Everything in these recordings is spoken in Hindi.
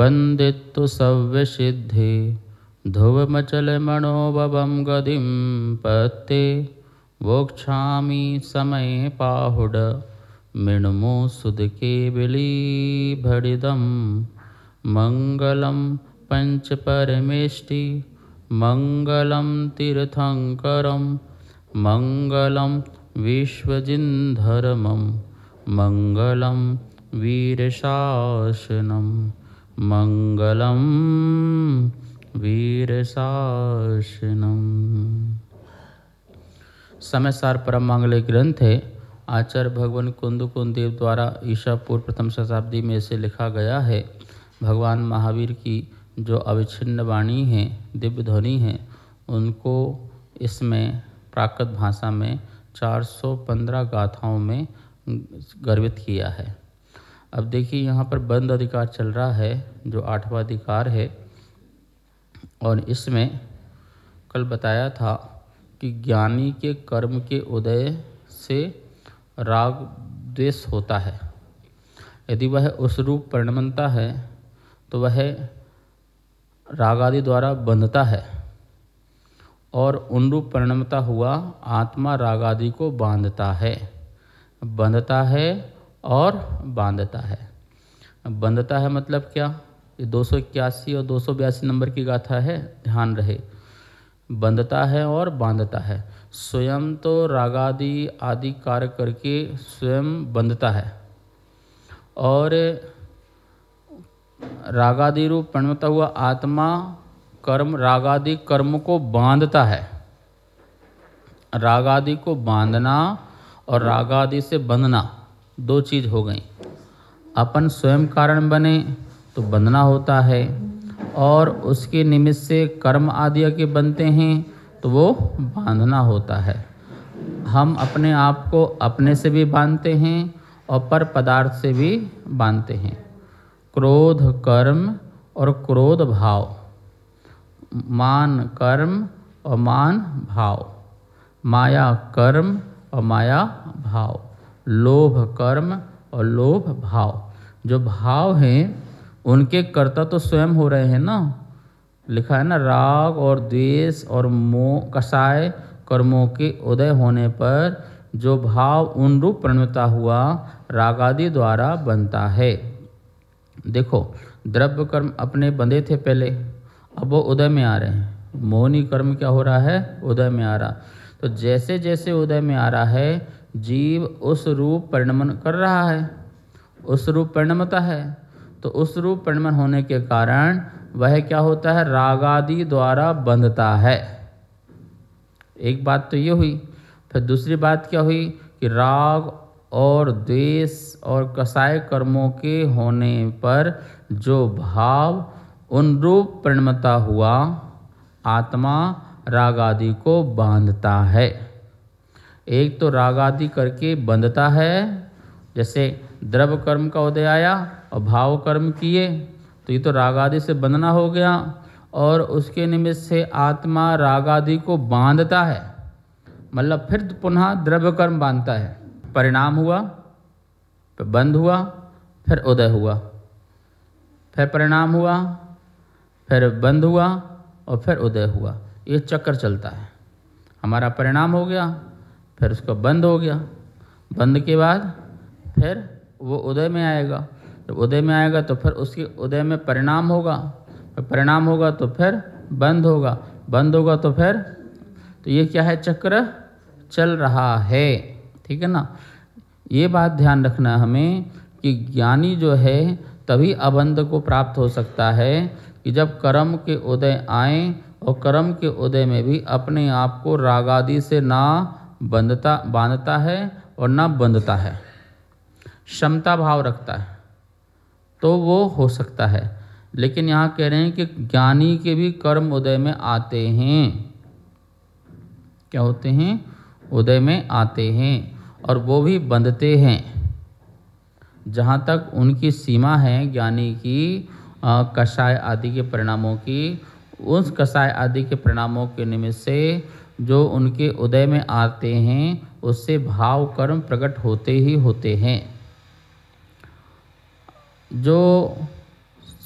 वंदित्तु सव्यसिद्धि ध्रुवमचल मनोभवं गतिं पत्ते वोक्षामि समय पाहुड मृण्मो सुदके बिलीभडिदं मंगलम पंच परमेष्टि मंगलम तीर्थंकरम मंगलम विश्वजिन्धर्मम मंगलम वीरशासनम मंगलम वीरशासनम। समयसार परम मांगलिक ग्रंथ है। आचार्य भगवान कुंद देव द्वारा ईसा पूर्व प्रथम शताब्दी में इसे लिखा गया है। भगवान महावीर की जो अविच्छिन्न वाणी है, दिव्य ध्वनि है, उनको इसमें प्राकृत भाषा में 415 गाथाओं में गर्वित किया है। अब देखिए यहाँ पर बंद अधिकार चल रहा है जो 8वां अधिकार है, और इसमें कल बताया था कि ज्ञानी के कर्म के उदय से राग द्वेष होता है। यदि वह उस रूप परिणमता है तो वह राग आदि द्वारा बंधता है, और उन रूप परिणमता हुआ आत्मा राग आदि को बांधता है, बंधता है और बांधता है। बंधता है मतलब क्या? ये 281 और 282 नंबर की गाथा है, ध्यान रहे। बंधता है और बांधता है। स्वयं तो रागादि आदि कार्य करके स्वयं बंधता है, और रागादि रूप परिणमता हुआ आत्मा कर्म रागादि कर्म को बांधता है। रागादि को बांधना और रागादि से बंधना दो चीज़ हो गई। अपन स्वयं कारण बने तो बंधना होता है, और उसके निमित्त से कर्म आदि के बनते हैं तो वो बांधना होता है। हम अपने आप को अपने से भी बांधते हैं और पर पदार्थ से भी बांधते हैं। क्रोध कर्म और क्रोध भाव, मान कर्म और मान भाव, माया कर्म और माया भाव, लोभ कर्म और लोभ भाव। जो भाव हैं उनके कर्ता तो स्वयं हो रहे हैं ना। लिखा है ना, राग और द्वेष और मोह कषाय कर्मों के उदय होने पर जो भाव उन रूप परिणमता हुआ राग आदि द्वारा बनता है। देखो, द्रव्य कर्म अपने बंधे थे पहले, अब वो उदय में आ रहे हैं। मोहनी कर्म क्या हो रहा है? उदय में आ रहा। तो जैसे जैसे उदय में आ रहा है, जीव उस रूप परिणमन कर रहा है, उस रूप परिणमता है। तो उस रूप परिणमन होने के कारण वह क्या होता है? रागादि द्वारा बंधता है। एक बात तो ये हुई। फिर दूसरी बात क्या हुई कि राग और द्वेष और कषाय कर्मों के होने पर जो भाव उन रूप परिणमता हुआ आत्मा राग आदि को बांधता है। एक तो राग आदि करके बंधता है, जैसे द्रव्य कर्म का उदय आया और भाव कर्म किए तो ये तो राग आदि से बंधना हो गया, और उसके निमित्त से आत्मा राग आदि को बांधता है। मतलब फिर पुनः द्रव्य कर्म बांधता है। परिणाम हुआ, फिर बंध हुआ, फिर उदय हुआ, फिर परिणाम हुआ, फिर बंध हुआ और फिर उदय हुआ। ये चक्कर चलता है। हमारा परिणाम हो गया, फिर उसका बंध हो गया, बंध के बाद फिर वो उदय में आएगा। जब उदय में आएगा तो फिर उसके उदय में परिणाम होगा, फिर परिणाम होगा तो फिर बंद होगा, बंद होगा तो फिर, तो ये क्या है? चक्र चल रहा है। ठीक है ना। ये बात ध्यान रखना हमें कि ज्ञानी जो है तभी अबंध को प्राप्त हो सकता है कि जब कर्म के उदय आए और कर्म के उदय में भी अपने आप को राग आदि से ना बांधता है और ना बंधता है, क्षमता भाव रखता है, तो वो हो सकता है। लेकिन यहाँ कह रहे हैं कि ज्ञानी के भी कर्म उदय में आते हैं। क्या होते हैं? उदय में आते हैं, और वो भी बंधते हैं। जहाँ तक उनकी सीमा है ज्ञानी की कषाय आदि के परिणामों की, उस कषाय आदि के परिणामों के निमित्त से जो उनके उदय में आते हैं उससे भाव कर्म प्रकट होते ही होते हैं। जो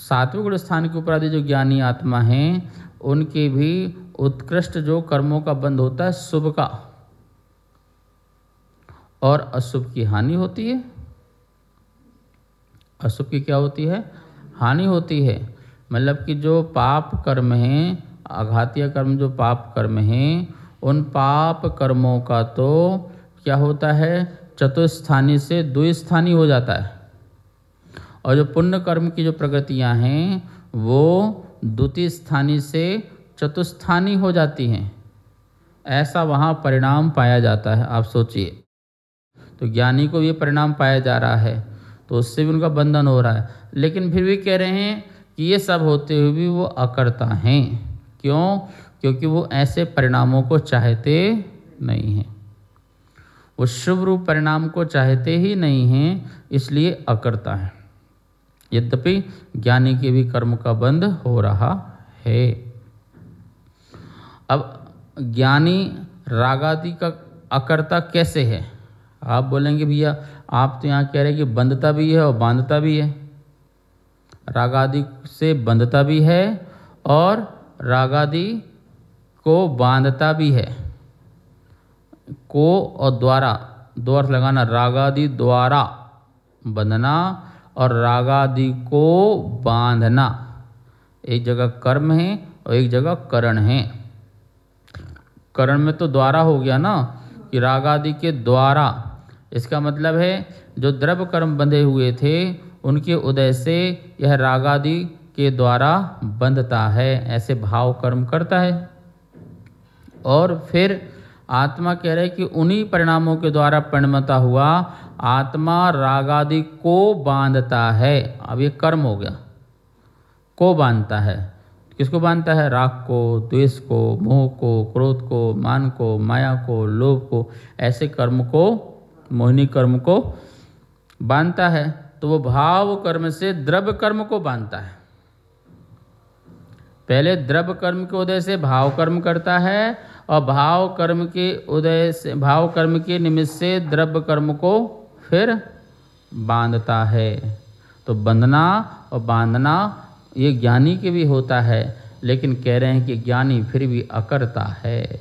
सात्विक गुण स्थान के उपराधि जो ज्ञानी आत्मा हैं उनके भी उत्कृष्ट जो कर्मों का बंध होता है शुभ का, और अशुभ की हानि होती है। अशुभ की क्या होती है? हानि होती है। मतलब कि जो पाप कर्म हैं, आघातीय कर्म जो पाप कर्म हैं, उन पाप कर्मों का तो क्या होता है, चतुस्थानी से द्विस्थानी हो जाता है, और जो पुण्य कर्म की जो प्रगतियां हैं वो द्वितीय स्थानी से चतुस्थानी हो जाती हैं। ऐसा वहाँ परिणाम पाया जाता है। आप सोचिए, तो ज्ञानी को ये परिणाम पाया जा रहा है, तो उससे भी उनका बंधन हो रहा है, लेकिन फिर भी कह रहे हैं कि ये सब होते हुए भी वो अकर्ता हैं। क्यों? क्योंकि वो ऐसे परिणामों को चाहते नहीं हैं, वो शुभ रूप परिणाम को चाहते ही नहीं हैं, इसलिए अकर्ता है। यद्यपि ज्ञानी के भी कर्म का बंध हो रहा है। अब ज्ञानी रागादि का अकर्ता कैसे है? आप बोलेंगे भैया आप तो यहाँ कह रहे हैं कि बंधता भी है और बांधता भी है। रागादि से बंधता भी है और रागादि को बांधता भी है। को और द्वारा, दो अर्थ लगाना, रागादि द्वारा बंधना और रागादि को बांधना। एक जगह कर्म है और एक जगह करण है। करण में तो द्वारा हो गया ना, कि रागादि के द्वारा, इसका मतलब है जो द्रव्य कर्म बंधे हुए थे उनके उदय से यह रागादि के द्वारा बंधता है, ऐसे भाव कर्म करता है। और फिर आत्मा कह रहे कि उन्हीं परिणामों के द्वारा परिणमता हुआ आत्मा रागादि को बांधता है। अब ये कर्म हो गया, को बांधता है। किसको बांधता है? राग को, द्वेष को, मोह को, क्रोध को, मान को, माया को, लोभ को, ऐसे कर्म को, मोहिनी कर्म को बांधता है। तो वो भाव कर्म से द्रव्य कर्म को बांधता है। पहले द्रव्य कर्म के उदय से भाव कर्म करता है, और भाव कर्म के उदय से, भाव कर्म के निमित्त से द्रव्य कर्म को फिर बांधता है। तो बंधना और बांधना ये ज्ञानी के भी होता है, लेकिन कह रहे हैं कि ज्ञानी फिर भी अकर्ता है।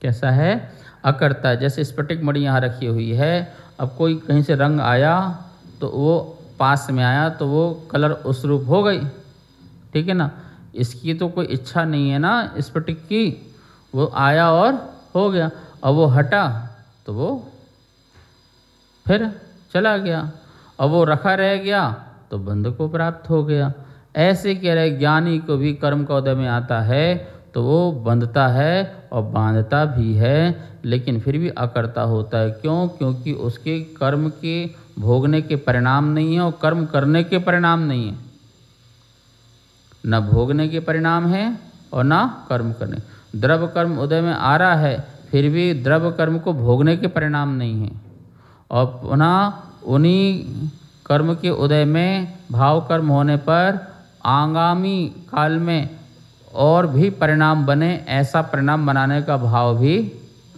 कैसा है? अकर्ता। जैसे स्फटिक मणि यहाँ रखी हुई है, अब कोई कहीं से रंग आया तो वो पास में आया तो वो कलर उस रूप हो गई, ठीक है ना। इसकी तो कोई इच्छा नहीं है ना स्फटिक की, वो आया और हो गया। अब वो हटा तो वो फिर चला गया, और वो रखा रह गया तो बंध को प्राप्त हो गया। ऐसे कह रहे ज्ञानी को भी कर्म का उदय में आता है तो वो बंधता है और बांधता भी है, लेकिन फिर भी अकर्ता होता है। क्यों? क्योंकि उसके कर्म के भोगने के परिणाम नहीं है और कर्म करने के परिणाम नहीं है। न भोगने के परिणाम है और न कर्म करने। द्रव्य कर्म उदय में आ रहा है, फिर भी द्रव्य कर्म को भोगने के परिणाम नहीं है, और पुनः उन्हीं कर्म के उदय में भाव कर्म होने पर आगामी काल में और भी परिणाम बने, ऐसा परिणाम बनाने का भाव भी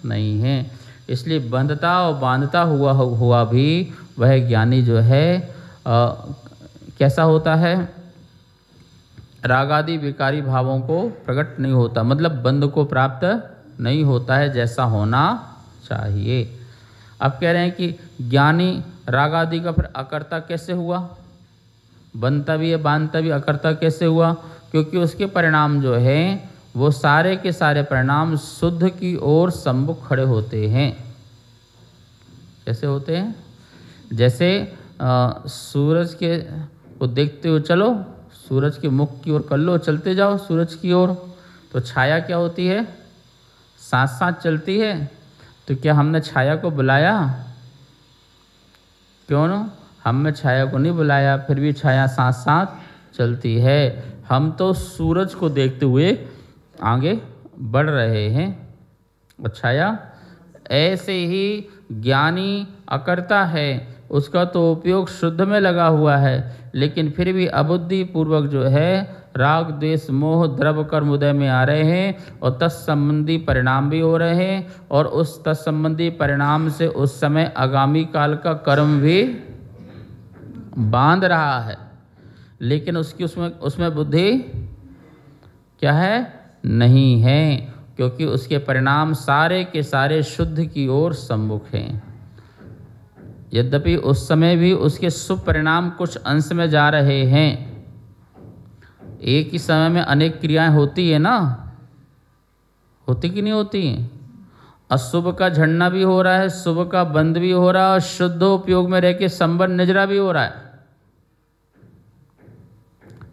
नहीं है। इसलिए बंधता और बांधता हुआ भी वह ज्ञानी जो है कैसा होता है? रागादि विकारी भावों को प्रकट नहीं होता, मतलब बंध को प्राप्त नहीं होता है जैसा होना चाहिए। अब कह रहे हैं कि ज्ञानी रागादि का फिर अकर्ता कैसे हुआ? बनता भी है, बांधता भी, अकर्ता कैसे हुआ? क्योंकि उसके परिणाम जो है वो सारे के सारे परिणाम शुद्ध की ओर सम्मुख खड़े होते हैं। कैसे होते हैं? जैसे सूरज के को देखते हुए चलो, सूरज के मुख की ओर कर लो, चलते जाओ सूरज की ओर, तो छाया क्या होती है? साथ साथ चलती है। तो क्या हमने छाया को बुलाया? क्यों ना, हमने छाया को नहीं बुलाया, फिर भी छाया साथ साथ चलती है। हम तो सूरज को देखते हुए आगे बढ़ रहे हैं, और छाया ऐसे ही ज्ञानी अकर्ता है, उसका तो उपयोग शुद्ध में लगा हुआ है, लेकिन फिर भी अबुद्धि पूर्वक जो है राग द्वेष मोह द्रव्य कर्म उदय में आ रहे हैं, और तत्संबंधी परिणाम भी हो रहे हैं, और उस तत्संबंधी परिणाम से उस समय आगामी काल का कर्म भी बांध रहा है। लेकिन उसकी उसमें बुद्धि क्या है, नहीं है, क्योंकि उसके परिणाम सारे के सारे शुद्ध की ओर सम्मुख हैं। यद्यपि उस समय भी उसके शुभ परिणाम कुछ अंश में जा रहे हैं। एक ही समय में अनेक क्रियाएं होती है ना, होती कि नहीं होती हैं? अशुभ का झड़ना भी हो रहा है, शुभ का बंद भी हो रहा है, और शुद्ध उपयोग में रह के संबंध निजरा भी हो रहा है।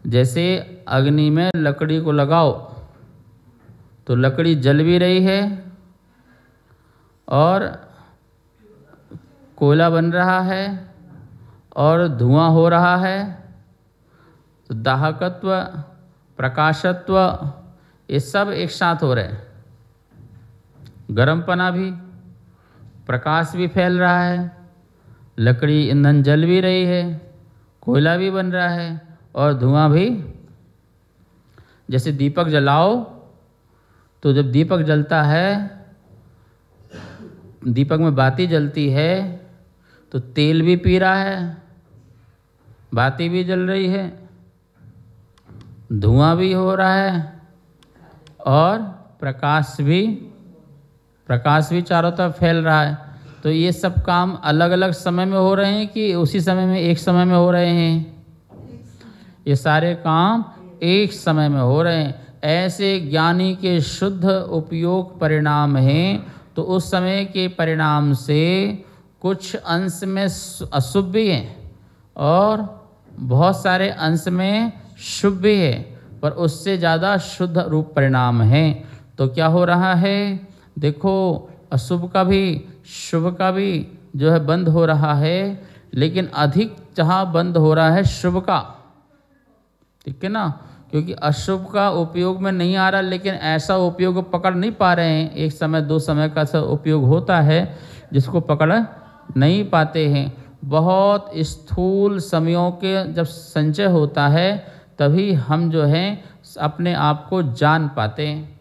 जैसे अग्नि में लकड़ी को लगाओ तो लकड़ी जल भी रही है और कोयला बन रहा है और धुआं हो रहा है। तो दाहकत्व, प्रकाशत्व, ये सब एक साथ हो रहे हैं। गर्मपना भी, प्रकाश भी फैल रहा है, लकड़ी ईंधन जल भी रही है, कोयला भी बन रहा है और धुआं भी। जैसे दीपक जलाओ तो जब दीपक जलता है, दीपक में बाती जलती है तो तेल भी पी रहा है, बाती भी जल रही है, धुआं भी हो रहा है और प्रकाश भी चारों तरफ फैल रहा है। तो ये सब काम अलग अलग समय में हो रहे हैं कि उसी समय में, एक समय में हो रहे हैं? ये सारे काम एक समय में हो रहे हैं। ऐसे ज्ञानी के शुद्ध उपयोग परिणाम हैं, तो उस समय के परिणाम से कुछ अंश में अशुभ भी है और बहुत सारे अंश में शुभ भी है, पर उससे ज़्यादा शुद्ध रूप परिणाम है। तो क्या हो रहा है, देखो, अशुभ का भी शुभ का भी जो है बंद हो रहा है, लेकिन अधिक जहाँ बंद हो रहा है शुभ का, ठीक है ना, क्योंकि अशुभ का उपयोग में नहीं आ रहा, लेकिन ऐसा उपयोग पकड़ नहीं पा रहे हैं। एक समय दो समय का सा उपयोग होता है जिसको पकड़ नहीं पाते हैं। बहुत स्थूल समयों के जब संचय होता है तभी हम जो हैं अपने आप को जान पाते हैं,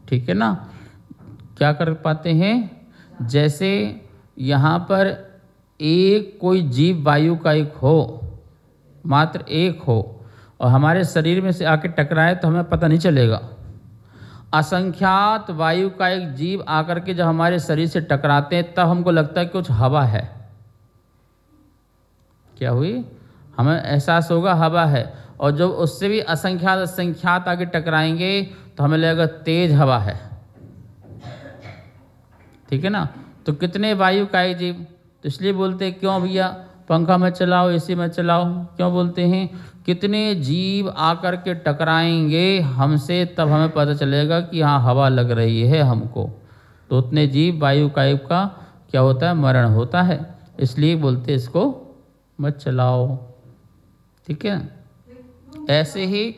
ठीक है ना। क्या कर पाते हैं, जैसे यहाँ पर एक कोई जीव वायु का एक हो, मात्र एक हो, और हमारे शरीर में से आके टकराए तो हमें पता नहीं चलेगा। असंख्यात वायु का एक जीव आकर के जब हमारे शरीर से टकराते हैं तब हमको लगता है कि कुछ हवा है। क्या हुई, हमें एहसास होगा हवा है, और जब उससे भी असंख्यात आगे टकराएंगे तो हमें लगेगा तेज हवा है, ठीक है ना। तो कितने वायु का एक जीव, तो इसलिए बोलते हैं क्यों भैया पंखा में चलाओ, एसी में चलाओ, क्यों बोलते हैं, कितने जीव आकर के टकराएंगे हमसे तब हमें पता चलेगा कि हाँ हवा लग रही है हमको। तो उतने जीव वायु कायु का क्या होता है, मरण होता है, इसलिए बोलते इसको मत चलाओ, ठीक है। ऐसे ही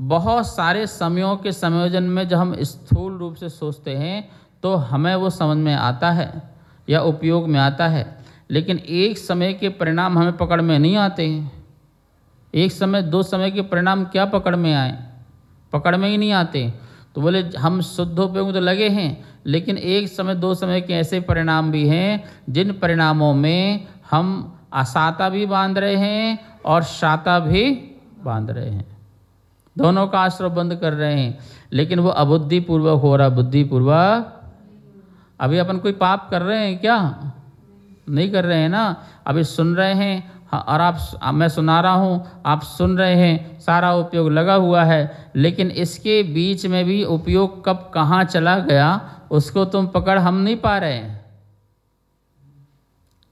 बहुत सारे समयों के संयोजन में जब हम स्थूल रूप से सोचते हैं तो हमें वो समझ में आता है या उपयोग में आता है, लेकिन एक समय के परिणाम हमें पकड़ में नहीं आते हैं। एक समय दो समय के परिणाम क्या पकड़ में आए, पकड़ में ही नहीं आते। तो बोले हम शुद्ध उपयोग तो लगे हैं, लेकिन एक समय दो समय के ऐसे परिणाम भी हैं जिन परिणामों में हम असाता भी बांध रहे हैं और शाता भी बांध रहे हैं, दोनों का आश्रय बंद कर रहे हैं, लेकिन वो अबुद्धिपूर्वक हो रहा, बुद्धिपूर्वक। अभी अपन कोई पाप कर रहे हैं क्या, नहीं कर रहे हैं ना, अभी सुन रहे हैं, और मैं सुना रहा हूँ, आप सुन रहे हैं, सारा उपयोग लगा हुआ है, लेकिन इसके बीच में भी उपयोग कब कहाँ चला गया उसको तुम पकड़ हम नहीं पा रहे हैं।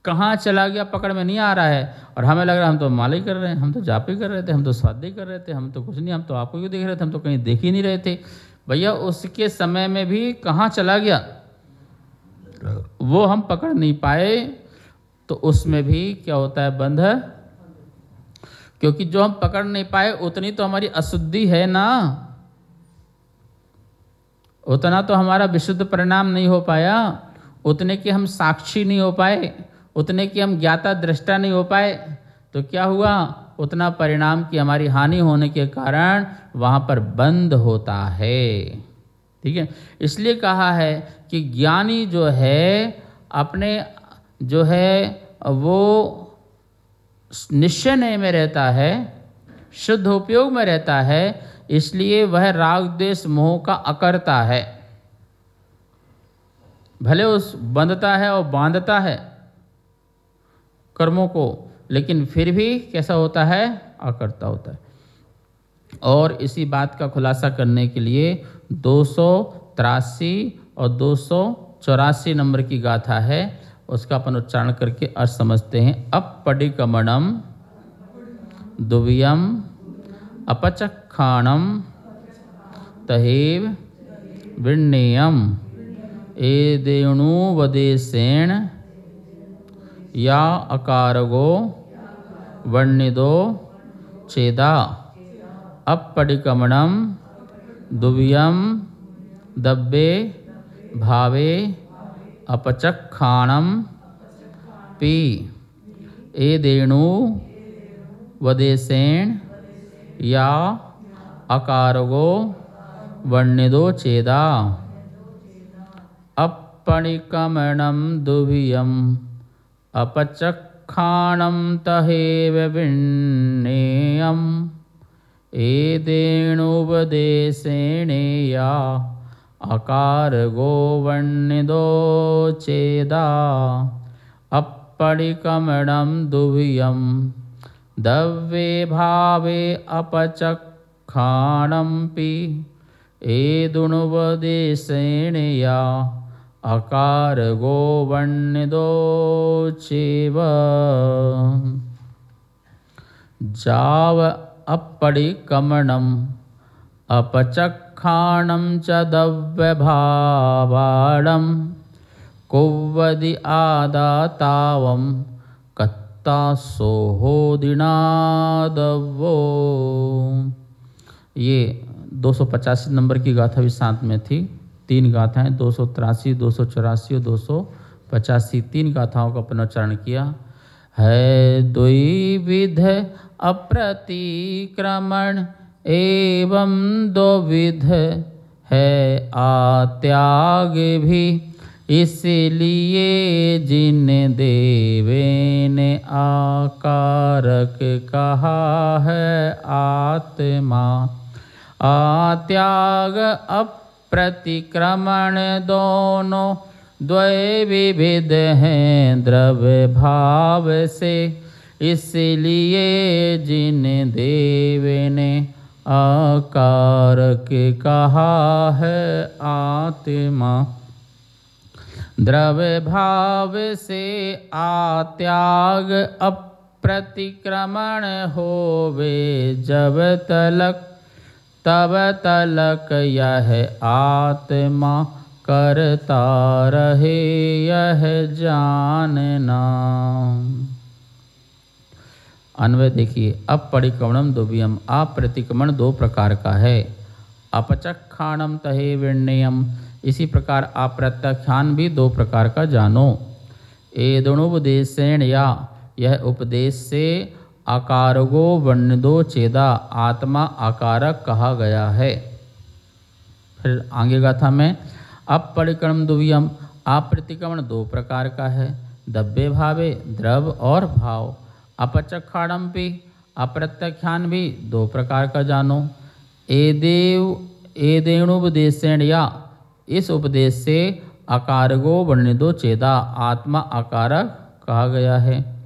कहाँ चला गया पकड़ में नहीं आ रहा है, और हमें लग रहा है हम तो माला कर रहे हैं, हम तो जाप ही कर रहे थे, हम तो स्वाध्याय कर रहे थे, हम तो कुछ नहीं, हम तो आपको क्यों देख रहे थे, हम तो कहीं देख ही नहीं रहे थे। भैया उसके समय में भी कहाँ चला गया वो हम पकड़ नहीं पाए, तो उसमें भी क्या होता है, बंध। क्योंकि जो हम पकड़ नहीं पाए उतनी तो हमारी अशुद्धि है ना, उतना तो हमारा विशुद्ध परिणाम नहीं हो पाया, उतने के हम साक्षी नहीं हो पाए, उतने की हम ज्ञाता दृष्टा नहीं हो पाए। तो क्या हुआ, उतना परिणाम की हमारी हानि होने के कारण वहाँ पर बंद होता है, ठीक है। इसलिए कहा है कि ज्ञानी जो है अपने जो है वो निश्चय में रहता है, शुद्ध उपयोग में रहता है, इसलिए वह राग द्वेष मोह का अकर्ता है। भले उस बंधता है और बांधता है कर्मों को, लेकिन फिर भी कैसा होता है, अकर्ता होता है। और इसी बात का खुलासा करने के लिए 283 और 284 नंबर की गाथा है, उसका अपन उच्चारण करके अर्थ समझते हैं। अपडिकमणम दुव्यम अपचक्षाणम तहेव विण्यम एदेणुवदेशेण या अकारगो वर्णिदो चेदा। अपडिकमणम दुव्यम दब्बे भावे अपचक्षाणम पी एदेणु वदेशेण या अकारगो वर्णिदो चेदा। अपडिकमणम दुव्यम अपचक्षाणम तहेव विण्यम एदेणुवदेशेण या अकारगो वर्णिदो चेदा। अपडिकमणम दुव्यम दव्ये भावे अपचक्षाणम पी एदुणुवदेशेण या अकारगो वर्णिदो चेव। जाव अपडिकमणम अपचक्षाणम च दव्यभावाणम कुव्वदि आदातावम कत्तासोहोदिनादवो। ये 285 नंबर की गाथा भी साथ में थी। 3 गाथाएं 283, 284 और 285, 3 गाथाओं का अपन उच्चारण किया है। द्विविध अप्रतिक्रमण एवं द्विविध है आत्याग भी, इसलिए जिन देवे ने आकारक कहा है आत्मा। आत्याग अप्रतिक्रमण दोनों द्वैविध हैं द्रव्य भाव से, इसलिए जिन देव ने आकारक कहा है आत्मा। द्रव्य भाव से आत्याग अप्रतिक्रमण होवे जब तलक, तब तलक यह आत्मा करता रहे यह जानना। अन्वय देखिए। अपरिक्रमणम दुव्यम, अप्रतिक्रमण 2 प्रकार का है। अपचक्षाणम तहे विण्यम, इसी प्रकार अप्रत्यक्षान भी 2 प्रकार का जानो। एदुणुपदेशेण या, यह उपदेश से आकारगो वर्णिदो चेदा, आत्मा आकारक कहा गया है। फिर आगे गाथा में अपरिक्रम दुव्यम, अप्रतिक्रमण 2 प्रकार का है। दब्बे भावे, द्रव और भाव। अपचक्षाणम भी, अप्रत्यक्षान भी 2 प्रकार का जानो। एदेणुपदेशेण या, इस उपदेश से आकारगो वर्णिदो चेदा, आत्मा आकारक कहा गया है।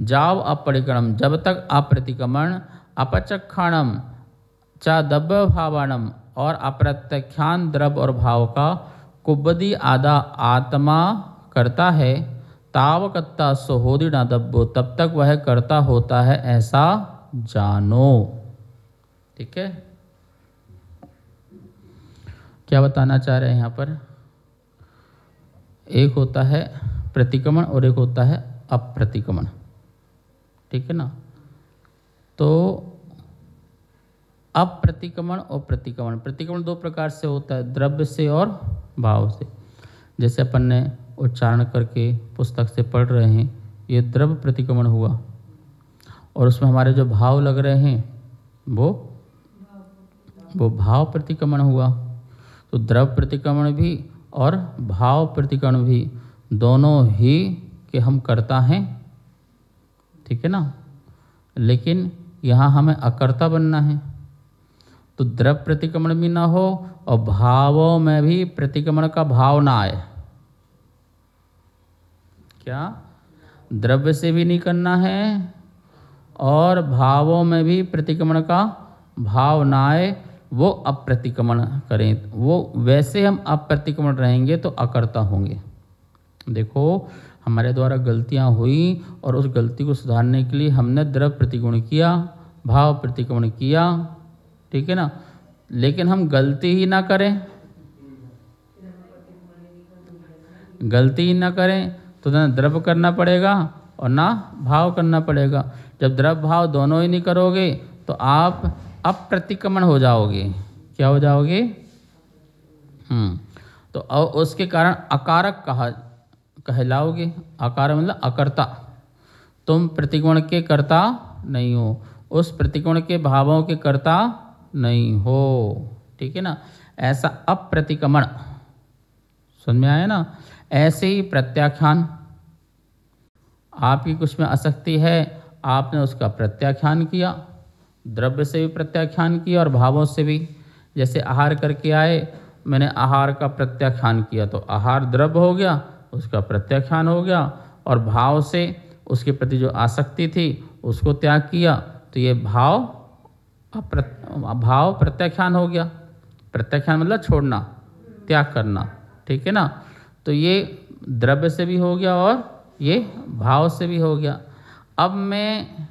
जाव अपरिक्रम, जब तक अप्रतिक्रमण, अपचक्षाणम च दब्ब भावाणम और अप्रत्यक्षान द्रव और भाव का कुब्बदी आदा आत्मा करता है, तावकत्ता सोहोदि न दब्बो, तब तक वह करता होता है ऐसा जानो। ठीक है, क्या बताना चाह रहे हैं यहाँ पर? एक होता है प्रतिक्रमण और एक होता है अप्रतिक्रमण। ठीक है ना। तो अप्रतिक्रमण और प्रतिक्रमण, प्रतिक्रमण 2 प्रकार से होता है, द्रव्य से और भाव से। जैसे अपन ने उच्चारण करके पुस्तक से पढ़ रहे हैं, ये द्रव्य प्रतिक्रमण हुआ, और उसमें हमारे जो भाव लग रहे हैं वो भाव प्रतिक्रमण हुआ। तो द्रव्य प्रतिक्रमण भी और भाव प्रतिक्रमण भी दोनों ही के हम करता हैं। ठीक है ना। लेकिन यहाँ हमें अकर्ता बनना है, तो द्रव प्रतिक्रमण भी ना हो और भावों में भी प्रतिक्रमण का भाव ना आए। क्या? द्रव्य से भी नहीं करना है और भावों में भी प्रतिक्रमण का भाव ना आए, वो अप्रतिक्रमण करें। वो वैसे हम अप्रतिक्रमण रहेंगे तो अकर्ता होंगे। देखो हमारे द्वारा गलतियां हुई और उस गलती को सुधारने के लिए हमने द्रव प्रतिक्रमण किया, भाव प्रतिक्रमण किया, ठीक है ना। लेकिन हम गलती ही ना करें, गलती ही ना करें तो ना द्रव करना पड़ेगा और ना भाव करना पड़ेगा। जब द्रव भाव दोनों ही नहीं करोगे तो आप अप्रतिक्रमण हो जाओगे। क्या हो जाओगे? तो उसके कारण अकारक कहलाओगे। अकारक मतलब अकर्ता। तुम प्रतिक्रमण के कर्ता नहीं हो, उस प्रतिक्रमण के भावों के कर्ता नहीं हो, ठीक है ना। ऐसा अप्रतिक्रमण, समझ में आया ना। ऐसे ही प्रत्याख्यान, आपकी कुछ में आसक्ति है, आपने उसका प्रत्याख्यान किया, द्रव्य से भी प्रत्याख्यान किया और भावों से भी। जैसे आहार करके आए, मैंने आहार का प्रत्याख्यान किया तो आहार द्रव्य हो गया, उसका प्रत्याख्यान हो गया, और भाव से उसके प्रति जो आसक्ति थी उसको त्याग किया तो ये भाव प्रत्याख्यान हो गया। प्रत्याख्यान मतलब छोड़ना, त्याग करना, ठीक है ना। तो ये द्रव्य से भी हो गया और ये भाव से भी हो गया। अब मैं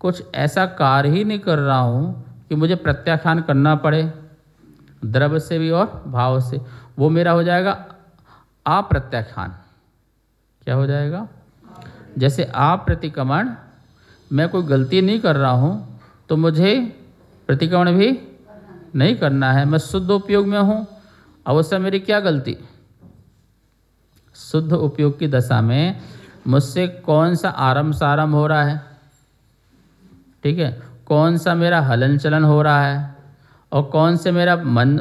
कुछ ऐसा कार्य ही नहीं कर रहा हूँ कि मुझे प्रत्याख्यान करना पड़े द्रव्य से भी और भाव से, वो मेरा हो जाएगा अप्रत्याख्यान। क्या हो जाएगा? जैसे अप्रतिक्रमण, मैं कोई गलती नहीं कर रहा हूँ तो मुझे प्रतिक्रमण भी नहीं करना है, मैं शुद्ध उपयोग में हूँ। अवश्य मेरी क्या गलती? शुद्ध उपयोग की दशा में मुझसे कौन सा आरंभ सारंभ हो रहा है, ठीक है, कौन सा मेरा हलन चलन हो रहा है और कौन से मेरा मन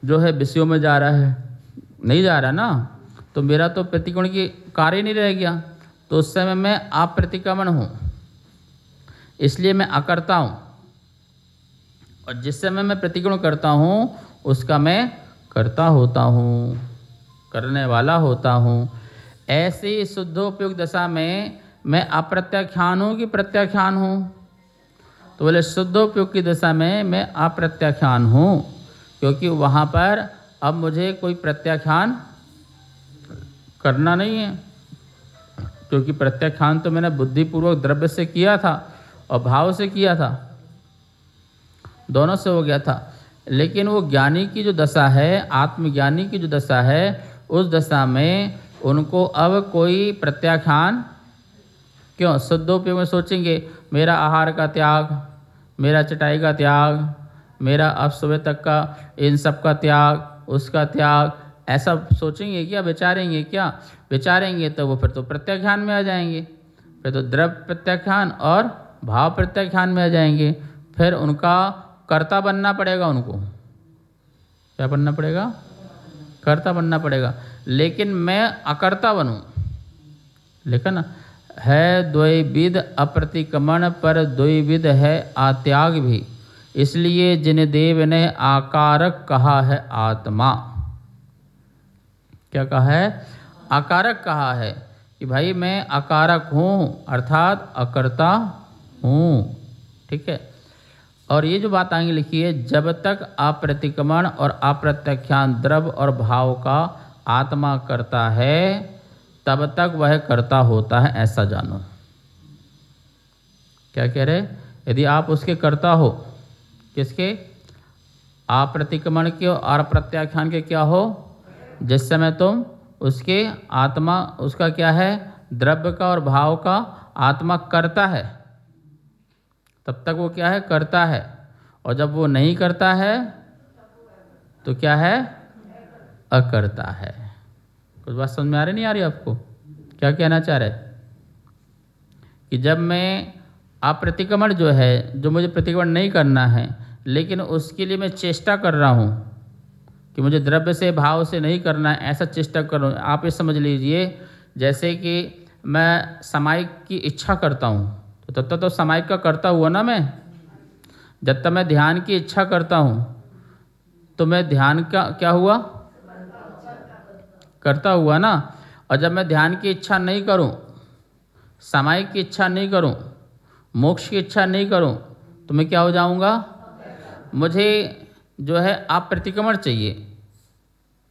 जो है विषयों में जा रहा है, नहीं जा रहा ना, तो मेरा तो प्रतिक्रमण की कार्य नहीं रह गया। तो उस समय मैं अप्रतिक्रमण हूँ, इसलिए मैं अकर्ता हूँ। और जिस समय मैं प्रतिक्रमण करता हूँ उसका मैं कर्ता होता हूँ, करने वाला होता हूँ। ऐसे ही शुद्धोपयोग दशा में मैं अप्रत्याख्यान हूँ कि प्रत्याख्यान हूँ? तो बोले शुद्धोपयोग की दशा में मैं अप्रत्याख्यान हूँ, क्योंकि वहाँ पर अब मुझे कोई प्रत्याख्यान करना नहीं है, क्योंकि प्रत्याख्यान तो मैंने बुद्धिपूर्वक द्रव्य से किया था और भाव से किया था, दोनों से हो गया था। लेकिन वो ज्ञानी की जो दशा है, आत्मज्ञानी की जो दशा है, उस दशा में उनको अब कोई प्रत्याख्यान क्यों? शुद्धोपयोग में सोचेंगे मेरा आहार का त्याग, मेरा चटाई का त्याग, मेरा अब सुबह तक का इन सब का त्याग, उसका त्याग, ऐसा सोचेंगे क्या? विचारेंगे क्या? विचारेंगे तो वो फिर तो प्रत्याख्यान में आ जाएंगे, फिर तो द्रव्य प्रत्याख्यान और भाव प्रत्याख्यान में आ जाएंगे। फिर उनका कर्ता बनना पड़ेगा, उनको क्या बनना पड़ेगा? कर्ता बनना पड़ेगा। लेकिन मैं अकर्ता बनूं, लेकिन है द्वैविध अप्रतिक्रमण पर द्वैविध है आत्याग भी, इसलिए जिन देव ने आकारक कहा है आत्मा। क्या कहा है? आकारक कहा है कि भाई मैं आकारक हूँ, अर्थात अकर्ता हूँ, ठीक है। और ये जो बात आगे लिखी है, जब तक अप्रतिक्रमण और अप्रत्याख्यान द्रव्य और भाव का आत्मा करता है तब तक वह कर्ता होता है, ऐसा जानो। क्या कह रहे? यदि आप उसके कर्ता हो, किसके? अप्रतिक्रमण के और अप्रत्याख्यान के क्या हो? जिस समय तुम उसके आत्मा, उसका क्या है? द्रव्य का और भाव का आत्मा करता है, तब तक वो क्या है? करता है। और जब वो नहीं करता है तो क्या है? अकर्ता है। कुछ बात समझ में आ रही नहीं आ रही आपको? क्या कहना चाह रहे? कि जब मैं अप्रतिक्रमण जो है, जो मुझे प्रतिक्रमण नहीं करना है, लेकिन उसके लिए मैं चेष्टा कर रहा हूँ कि मुझे द्रव्य से भाव से नहीं करना है, ऐसा चेष्टा कर रहा हूँ। आप ये समझ लीजिए जैसे कि मैं सामायिक की इच्छा करता हूँ तो तब तक तो सामायिक का करता हुआ ना मैं। जब तक मैं ध्यान की इच्छा करता हूँ तो मैं ध्यान का क्या हुआ, करता हुआ ना। और जब मैं ध्यान की इच्छा नहीं करूं, सामायिक की इच्छा नहीं करूं, मोक्ष की इच्छा नहीं करूं तो मैं क्या हो जाऊंगा, मुझे जो है अप्रतिक्रमण चाहिए,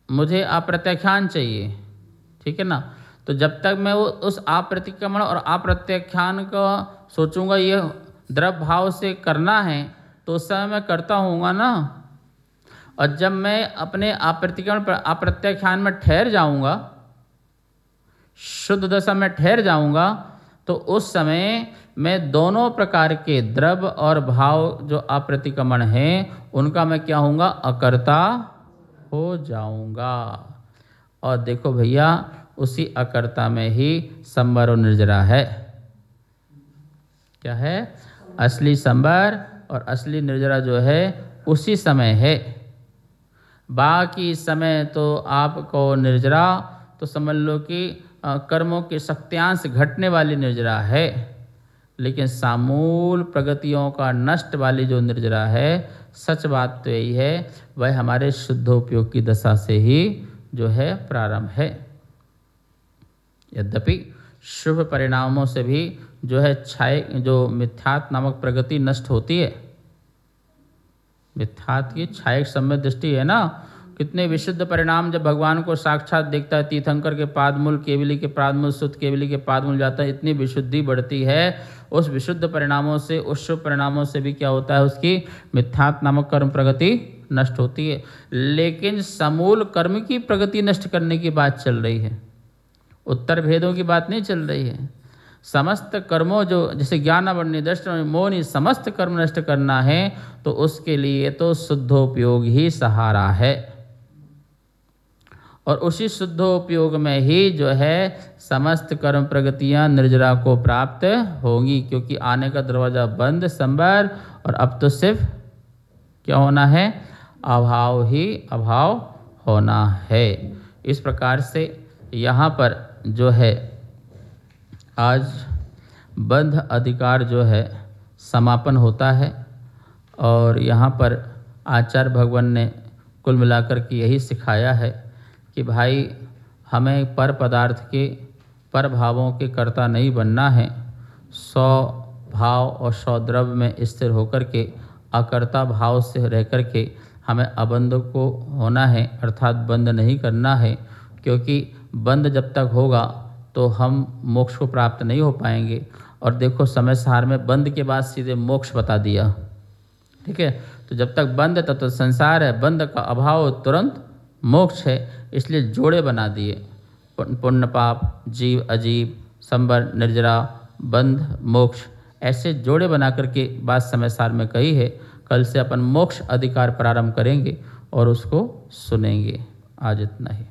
मुझे अप्रत्याख्यान चाहिए, ठीक है ना। तो जब तक मैं वो उस अप्रतिक्रमण और अप्रत्याख्यान को सोचूंगा ये द्रव्य भाव से करना है तो उस समय मैं करता होऊंगा ना। और जब मैं अपने अप्रतिक्रमण पर अप्रत्याख्यान में ठहर जाऊंगा, शुद्ध दशा में ठहर जाऊंगा, तो उस समय मैं दोनों प्रकार के द्रव्य और भाव जो अप्रतिक्रमण हैं उनका मैं क्या होऊंगा, अकर्ता हो जाऊंगा। और देखो भैया उसी अकर्ता में ही संबर और निर्जरा है। क्या है, असली संबर और असली निर्जरा जो है उसी समय है। बाकी समय तो आपको निर्जरा तो समझ लो कि कर्मों के शक्त्यांश घटने वाली निर्जरा है, लेकिन सामूल प्रगतियों का नष्ट वाली जो निर्जरा है, सच बात तो यही है, वह हमारे शुद्धोपयोग की दशा से ही जो है प्रारंभ है। यद्यपि शुभ परिणामों से भी जो है छाय जो मिथ्यात्व नामक प्रगति नष्ट होती है। मिथ्यात्व की छायक सम्यक दृष्टि है ना। कितने विशुद्ध परिणाम जब भगवान को साक्षात देखता है, तीर्थंकर के पादमूल, केवली के पादमूल, सुत केवली के पादमूल जाता है, इतनी विशुद्धि बढ़ती है। उस विशुद्ध परिणामों से, उस शुभ परिणामों से भी क्या होता है, उसकी मिथ्यात्व नामक कर्म प्रगति नष्ट होती है। लेकिन समूल कर्म की प्रगति नष्ट करने की बात चल रही है, उत्तर भेदों की बात नहीं चल रही है। समस्त कर्मों जो जैसे ज्ञानावरणी दृष्टि मोहनी समस्त कर्म नष्ट करना है तो उसके लिए तो शुद्धोपयोग ही सहारा है। और उसी शुद्धोपयोग में ही जो है समस्त कर्म प्रगतियां निर्जरा को प्राप्त होंगी, क्योंकि आने का दरवाजा बंद संबर, और अब तो सिर्फ क्या होना है, अभाव ही अभाव होना है। इस प्रकार से यहाँ पर जो है आज बंध अधिकार जो है समापन होता है। और यहाँ पर आचार्य भगवान ने कुल मिलाकर के यही सिखाया है कि भाई हमें पर पदार्थ के पर भावों के कर्ता नहीं बनना है। 100 भाव और 100 द्रव्य में स्थिर होकर के अकर्ता भाव से रह कर के हमें अबंध को होना है, अर्थात बंद नहीं करना है। क्योंकि बंद जब तक होगा तो हम मोक्ष को प्राप्त नहीं हो पाएंगे। और देखो समय सार में बंद के बाद सीधे मोक्ष बता दिया, ठीक है। तो जब तक बंद तब तो संसार है, बंद का अभाव तुरंत मोक्ष है। इसलिए जोड़े बना दिए, पुण्य पाप, जीव अजीव, संबर निर्जरा, बंध मोक्ष, ऐसे जोड़े बना करके बात समय सार में कही है। कल से अपन मोक्ष अधिकार प्रारंभ करेंगे और उसको सुनेंगे। आज इतना ही।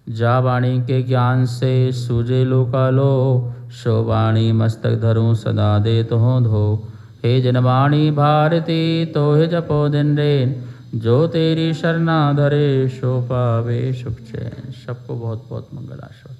जा वाणी के ज्ञान से सूझे लोकालो, शो वाणी मस्तक धरूं सदा दे तो धो। हे जनवाणी भारती तो हे जपो दिन रेन, जो तेरी शरणा धरे सो पावे सुख चैन। सबको बहुत बहुत मंगल आशीर्वाद।